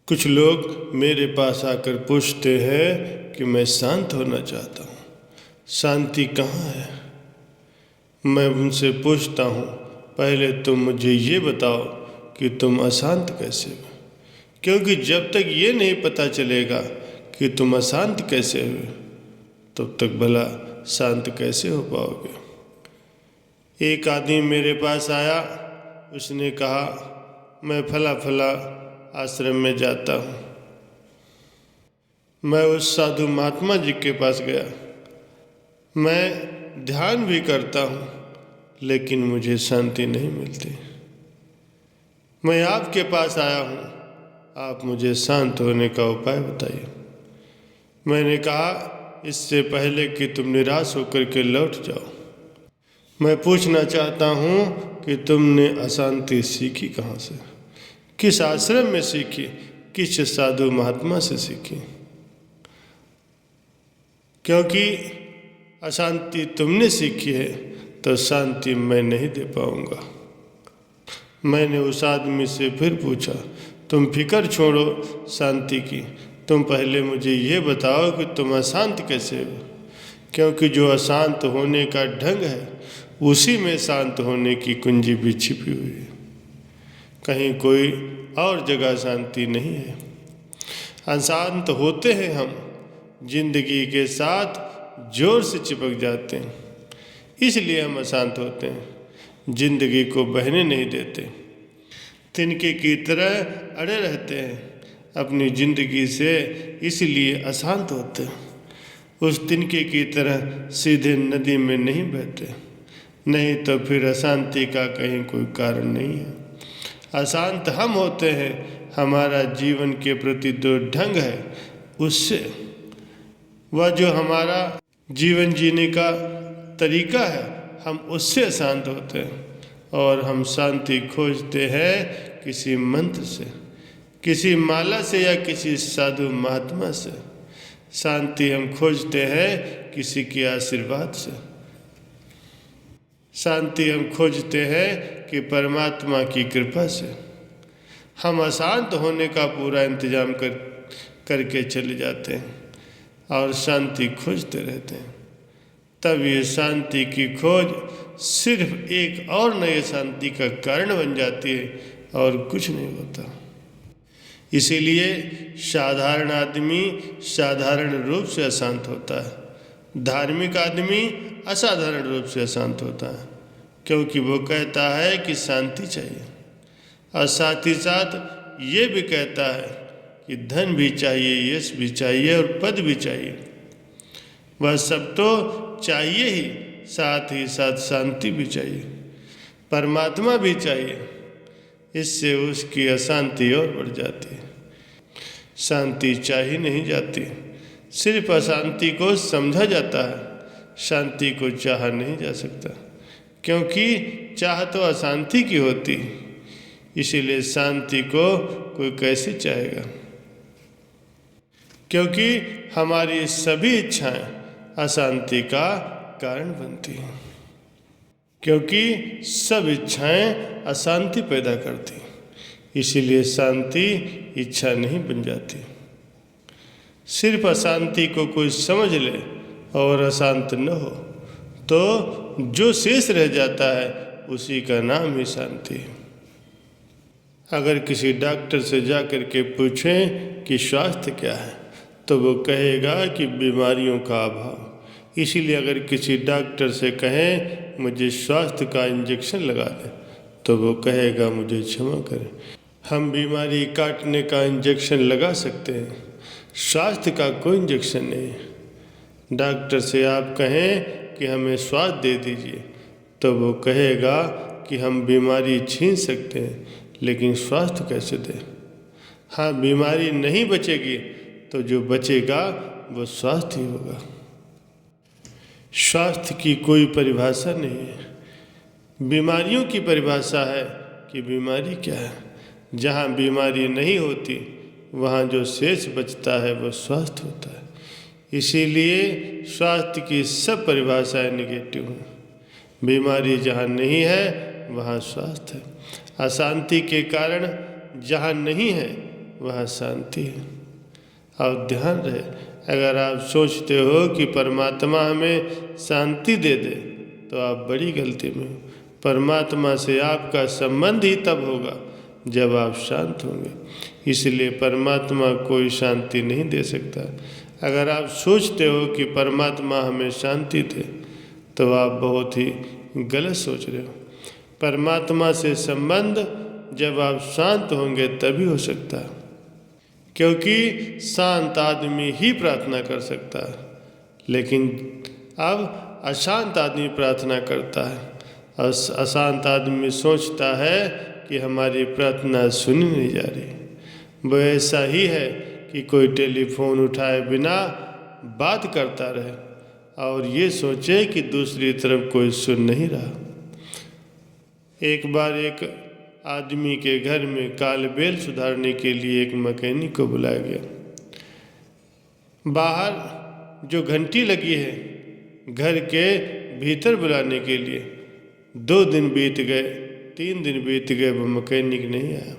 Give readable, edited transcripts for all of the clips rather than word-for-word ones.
कुछ लोग मेरे पास आकर पूछते हैं कि मैं शांत होना चाहता हूँ, शांति कहाँ है। मैं उनसे पूछता हूँ, पहले तुम मुझे ये बताओ कि तुम अशांत कैसे हो, क्योंकि जब तक ये नहीं पता चलेगा कि तुम अशांत कैसे हो तब तक भला शांत कैसे हो पाओगे। एक आदमी मेरे पास आया, उसने कहा मैं फला फला आश्रम में जाता हूँ। मैं उस साधु महात्मा जी के पास गया। मैं ध्यान भी करता हूँ लेकिन मुझे शांति नहीं मिलती। मैं आपके पास आया हूँ, आप मुझे शांत होने का उपाय बताइए। मैंने कहा इससे पहले कि तुम निराश होकर के लौट जाओ, मैं पूछना चाहता हूँ कि तुमने अशांति सीखी कहाँ से, किस आश्रम में सीखी, किस साधु महात्मा से सीखी। क्योंकि अशांति तुमने सीखी है तो शांति मैं नहीं दे पाऊँगा। मैंने उस आदमी से फिर पूछा, तुम फिक्र छोड़ो शांति की, तुम पहले मुझे ये बताओ कि तुम अशांत कैसे हो, क्योंकि जो अशांत होने का ढंग है उसी में शांत होने की कुंजी भी छिपी हुई है। कहीं कोई और जगह शांति नहीं है। अशांत होते हैं हम, जिंदगी के साथ जोर से चिपक जाते हैं, इसलिए हम अशांत होते हैं। जिंदगी को बहने नहीं देते, तिनके की तरह अड़े रहते हैं अपनी जिंदगी से, इसलिए अशांत होते हैं। उस तिनके की तरह सीधे नदी में नहीं बहते, नहीं तो फिर अशांति का कहीं कोई कारण नहीं है। अशांत हम होते हैं, हमारा जीवन के प्रति जो ढंग है उससे, वह जो हमारा जीवन जीने का तरीका है हम उससे अशांत होते हैं। और हम शांति खोजते हैं किसी मंत्र से, किसी माला से या किसी साधु महात्मा से। शांति हम खोजते हैं किसी के आशीर्वाद से। शांति हम खोजते हैं कि परमात्मा की कृपा से। हम अशांत होने का पूरा इंतजाम करके चले जाते हैं और शांति खोजते रहते हैं। तब ये शांति की खोज सिर्फ एक और नए शांति का कारण बन जाती है और कुछ नहीं होता। इसीलिए साधारण आदमी साधारण रूप से अशांत होता है, धार्मिक आदमी असाधारण रूप से अशांत होता है, क्योंकि वो कहता है कि शांति चाहिए और साथ ही साथ ये भी कहता है कि धन भी चाहिए, यश भी चाहिए और पद भी चाहिए। वह सब तो चाहिए ही, साथ ही साथ शांति भी चाहिए, परमात्मा भी चाहिए। इससे उसकी अशांति और बढ़ जाती है। शांति चाही नहीं जाती, सिर्फ अशांति को समझा जाता है, शांति को चाहा नहीं जा सकता, क्योंकि चाह तो अशांति की होती, इसीलिए शांति को कोई कैसे चाहेगा। क्योंकि हमारी सभी इच्छाएं अशांति का कारण बनती हैं, क्योंकि सब इच्छाएं अशांति पैदा करती, इसीलिए शांति इच्छा नहीं बन जाती। सिर्फ अशांति को कोई समझ ले और अशांत न हो तो जो शेष रह जाता है उसी का नाम ही शांति है। अगर किसी डॉक्टर से जाकर के पूछें कि स्वास्थ्य क्या है तो वो कहेगा कि बीमारियों का अभाव। इसीलिए अगर किसी डॉक्टर से कहें मुझे स्वास्थ्य का इंजेक्शन लगा दें तो वो कहेगा मुझे क्षमा करें, हम बीमारी काटने का इंजेक्शन लगा सकते हैं, स्वास्थ्य का कोई इंजेक्शन नहीं। डॉक्टर से आप कहें कि हमें स्वास्थ्य दे दीजिए तो वो कहेगा कि हम बीमारी छीन सकते हैं लेकिन स्वास्थ्य कैसे दें। हाँ, बीमारी नहीं बचेगी तो जो बचेगा वो स्वास्थ्य ही होगा। स्वास्थ्य की कोई परिभाषा नहीं है, बीमारियों की परिभाषा है कि बीमारी क्या है। जहाँ बीमारी नहीं होती वहाँ जो शेष बचता है वो स्वास्थ्य होता है। इसीलिए स्वास्थ्य की सब परिभाषाएं निगेटिव हैं। बीमारी जहाँ नहीं है वहाँ स्वास्थ्य है। अशांति के कारण जहाँ नहीं है वहाँ शांति है। और ध्यान रहे, अगर आप सोचते हो कि परमात्मा हमें शांति दे दे तो आप बड़ी गलती में हो। परमात्मा से आपका संबंध ही तब होगा जब आप शांत होंगे। इसलिए परमात्मा कोई शांति नहीं दे सकता। अगर आप सोचते हो कि परमात्मा हमें शांति दे तो आप बहुत ही गलत सोच रहे हो। परमात्मा से संबंध जब आप शांत होंगे तभी हो सकता है, क्योंकि शांत आदमी ही प्रार्थना कर सकता है। लेकिन अब अशांत आदमी प्रार्थना करता है और अशांत आदमी सोचता है कि हमारी प्रार्थना सुनी नहीं जा रही। वो ऐसा ही है कि कोई टेलीफोन उठाए बिना बात करता रहे और ये सोचे कि दूसरी तरफ कोई सुन नहीं रहा। एक बार एक आदमी के घर में कालबेल सुधारने के लिए एक मैकेनिक को बुलाया गया। बाहर जो घंटी लगी है घर के भीतर बुलाने के लिए 2 दिन बीत गए, 3 दिन बीत गए, वो मैकेनिक नहीं आया।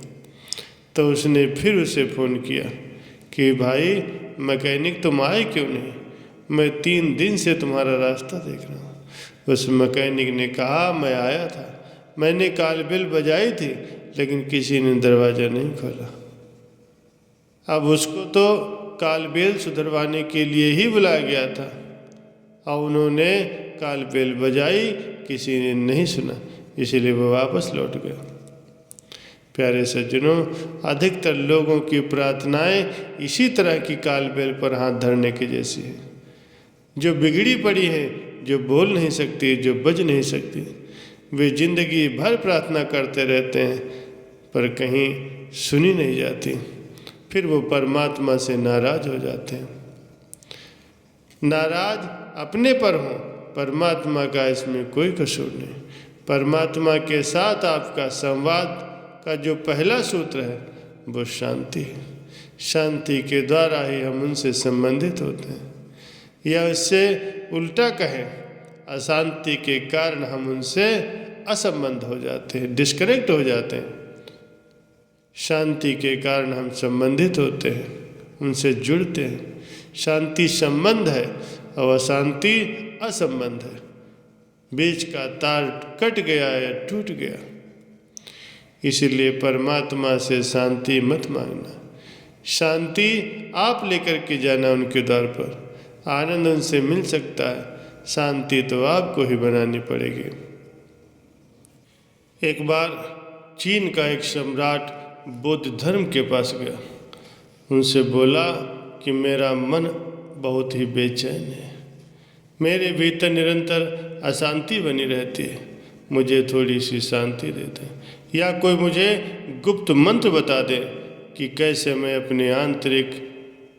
तो उसने फिर उसे फ़ोन किया कि भाई मैकेनिक तुम आए क्यों नहीं, मैं 3 दिन से तुम्हारा रास्ता देख रहा हूँ। उस मैकेनिक ने कहा मैं आया था, मैंने कालबेल बजाई थी लेकिन किसी ने दरवाज़ा नहीं खोला। अब उसको तो कालबेल सुधरवाने के लिए ही बुलाया गया था और उन्होंने कालबेल बजाई, किसी ने नहीं सुना, इसलिए वो वापस लौट गया। प्यारे सज्जनों, अधिकतर लोगों की प्रार्थनाएं इसी तरह की कालबेल पर हाथ धरने के जैसी है, जो बिगड़ी पड़ी है, जो बोल नहीं सकती, जो बज नहीं सकती। वे जिंदगी भर प्रार्थना करते रहते हैं पर कहीं सुनी नहीं जाती। फिर वो परमात्मा से नाराज हो जाते हैं। नाराज अपने पर हो, परमात्मा का इसमें कोई कसूर नहीं। परमात्मा के साथ आपका संवाद का जो पहला सूत्र है वो शांति है। शांति के द्वारा ही हम उनसे संबंधित होते हैं, या इससे उल्टा कहें, अशांति के कारण हम उनसे असंबंध हो जाते हैं, डिस्कनेक्ट हो जाते हैं। शांति के कारण हम संबंधित होते हैं, उनसे जुड़ते हैं। शांति संबंध है और अशांति असंबंध है। बीच का तार कट गया या टूट गया। इसलिए परमात्मा से शांति मत मांगना, शांति आप लेकर के जाना उनके द्वार पर। आनंद उनसे मिल सकता है, शांति तो आपको ही बनानी पड़ेगी। एक बार चीन का एक सम्राट बौद्ध धर्म के पास गया। उनसे बोला कि मेरा मन बहुत ही बेचैन है, मेरे भीतर निरंतर अशांति बनी रहती है, मुझे थोड़ी सी शांति दे दें, या कोई मुझे गुप्त मंत्र बता दे कि कैसे मैं अपने आंतरिक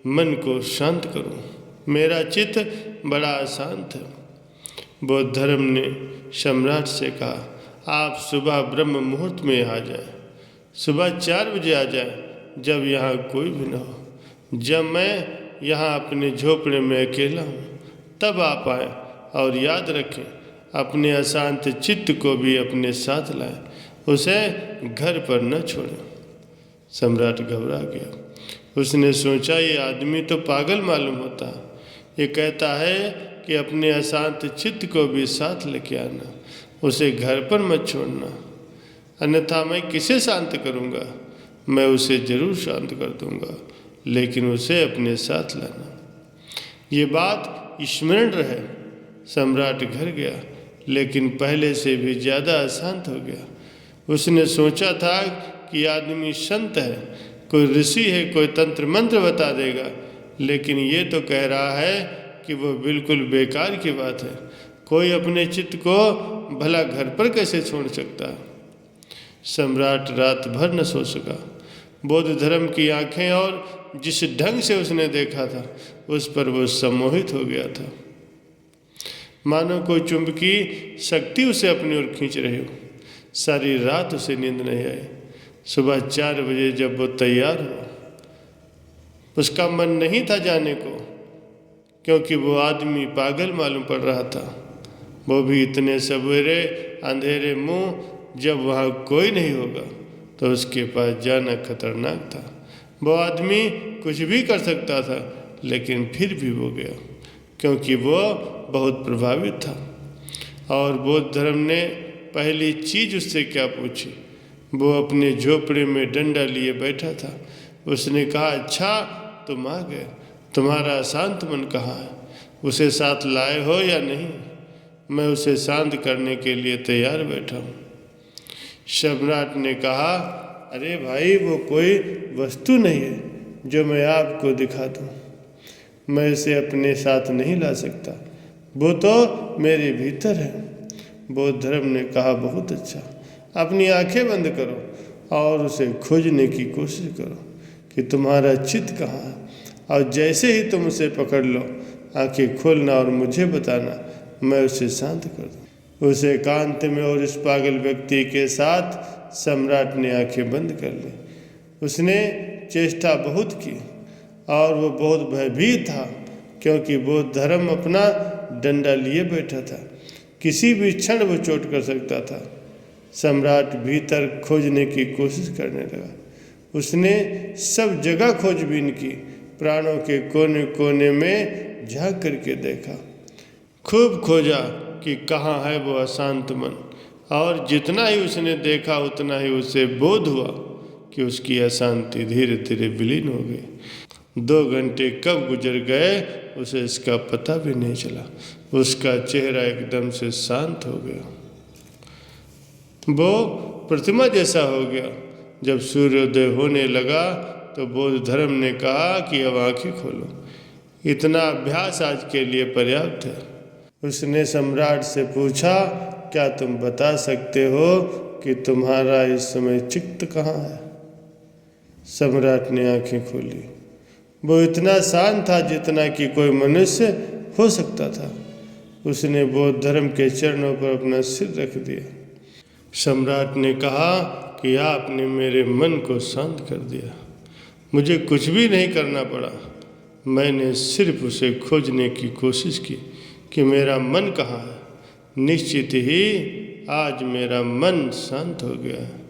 मन को शांत करूं। मेरा चित्त बड़ा अशांत है। बौद्ध धर्म ने सम्राट से कहा, आप सुबह ब्रह्म मुहूर्त में आ जाएं, सुबह 4 बजे आ जाएं, जब यहाँ कोई भी ना हो। जब मैं यहाँ अपने झोपड़े में अकेला हूँ तब आप आएँ, और याद रखें अपने अशांत चित्त को भी अपने साथ लाएं, उसे घर पर न छोड़ें। सम्राट घबरा गया। उसने सोचा ये आदमी तो पागल मालूम होता, ये कहता है कि अपने अशांत चित्त को भी साथ लेके आना, उसे घर पर मत छोड़ना, अन्यथा मैं किसे शांत करूँगा। मैं उसे जरूर शांत कर दूँगा, लेकिन उसे अपने साथ लाना। ये बात स्मरण रहे। सम्राट घर गया, लेकिन पहले से भी ज़्यादा अशांत हो गया। उसने सोचा था कि आदमी संत है, कोई ऋषि है, कोई तंत्र मंत्र बता देगा, लेकिन ये तो कह रहा है कि वो बिल्कुल बेकार की बात है। कोई अपने चित्त को भला घर पर कैसे छोड़ सकता है। सम्राट रात भर न सो सका। बौद्ध धर्म की आंखें और जिस ढंग से उसने देखा था उस पर वो सम्मोहित हो गया था, मानो कोई चुंबकीय शक्ति उसे अपनी ओर खींच रही हो। सारी रात उसे नींद नहीं आई। सुबह 4 बजे जब वो तैयार हुआ, उसका मन नहीं था जाने को, क्योंकि वो आदमी पागल मालूम पड़ रहा था, वो भी इतने सवेरे अंधेरे मुंह। जब वहाँ कोई नहीं होगा तो उसके पास जाना खतरनाक था। वो आदमी कुछ भी कर सकता था, लेकिन फिर भी वो गया क्योंकि वो बहुत प्रभावित था। और बौद्ध धर्म ने पहली चीज़ उससे क्या पूछी? वो अपने झोपड़े में डंडा लिए बैठा था। उसने कहा, अच्छा तुम आ गए, तुम्हारा शांत मन कहाँ है? उसे साथ लाए हो या नहीं? मैं उसे शांत करने के लिए तैयार बैठा हूँ। सम्राट ने कहा, अरे भाई, वो कोई वस्तु नहीं है जो मैं आपको दिखा दूँ। मैं इसे अपने साथ नहीं ला सकता, वो तो मेरे भीतर है। बौद्ध धर्म ने कहा, बहुत अच्छा, अपनी आंखें बंद करो और उसे खोजने की कोशिश करो कि तुम्हारा चित्त कहाँ है, और जैसे ही तुम उसे पकड़ लो, आंखें खोलना और मुझे बताना, मैं उसे शांत कर दूँ। उस एकांत में और इस पागल व्यक्ति के साथ सम्राट ने आंखें बंद कर ली। उसने चेष्टा बहुत की और वो बहुत भयभीत था क्योंकि बौद्ध धर्म अपना डंडा लिए बैठा था। किसी भी क्षण वो चोट कर सकता था। सम्राट भीतर खोजने की कोशिश करने लगा। उसने सब जगह खोजबीन की, प्राणों के कोने कोने में झांक करके देखा, खूब खोजा कि कहाँ है वो अशांत मन। और जितना ही उसने देखा उतना ही उसे बोध हुआ कि उसकी अशांति धीरे धीरे विलीन हो गई। 2 घंटे कब गुजर गए उसे इसका पता भी नहीं चला। उसका चेहरा एकदम से शांत हो गया, वो प्रतिमा जैसा हो गया। जब सूर्योदय होने लगा तो बौद्ध धर्म ने कहा कि अब आंखें खोलो, इतना अभ्यास आज के लिए पर्याप्त है। उसने सम्राट से पूछा, क्या तुम बता सकते हो कि तुम्हारा इस समय चित्त कहाँ है? सम्राट ने आंखें खोली। वो इतना शांत था जितना कि कोई मनुष्य हो सकता था। उसने बौद्ध धर्म के चरणों पर अपना सिर रख दिया। सम्राट ने कहा कि आपने मेरे मन को शांत कर दिया। मुझे कुछ भी नहीं करना पड़ा, मैंने सिर्फ उसे खोजने की कोशिश की कि मेरा मन कहाँ है। निश्चित ही आज मेरा मन शांत हो गया है।